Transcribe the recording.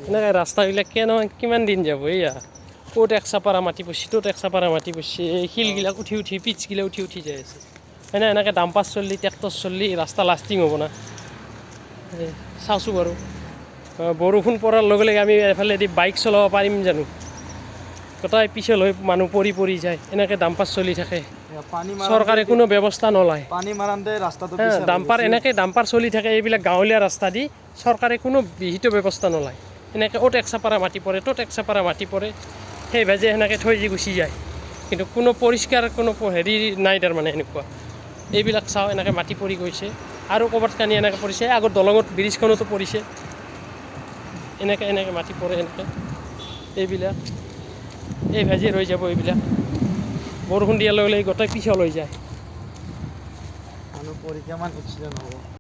এনেকৈ ৰাস্তাবিলাক কিমান দিন যাব এয়া ক'ত এক চাপাৰা মাটি পৰছি ত'ত এক চাপাৰা মাটি পৰছি এই শিলগিলাক উঠি পিচগিলা উঠি যাই আছে হয়নে এনেকৈ ডাম্পাৰ চললি ট্ৰেক্টৰ চললি ৰাস্তা লাষ্টিং হ'ব না চাওঁচোন বাৰু বৰষুণ পৰাৰ লগে লগে আমি এফালেদি বাইক চলাব পাৰিম জানো গোটাই পিছলৈ মানুহ পৰি যায় এনেকৈ ডাম্পাৰ চলি থাকে চৰকাৰে কোনো ব্যৱস্থা নলয় ডাম্পাৰ চলি থাকে এইবিলাক গাঁৱলীয়া ৰাস্তা দি চৰকাৰে কোনো বিহিত ব্যৱস্থা নলয় এনেকৈ অ'ত এক চাপাৰা মাটি পৰে ত'ত এক চাপাৰা মাটি পৰে সেই ভাজে সেনেকৈ থৈ দি গুচি যায় কিন্তু কোনো পৰিষ্কাৰ কোনো হেৰি নাই তাৰমানে এনেকুৱা এইবিলাক চাওঁ এনেকৈ মাটি পৰি গৈছে আৰু ক'ৰবাত কানি এনেকৈ পৰিছে আগত দলঙত ব্ৰিজখনতো পৰিছে এনেকৈ মাটি পৰে এনেকৈ এইবিলাক এই ভাজি ৰৈ যাব এইবিলাক বৰষুণ দিয়াৰ লগে লগে গোটেই পিছল হৈ যায় মানুহ পৰি কিমান এক্সিডেণ্ট হ'ব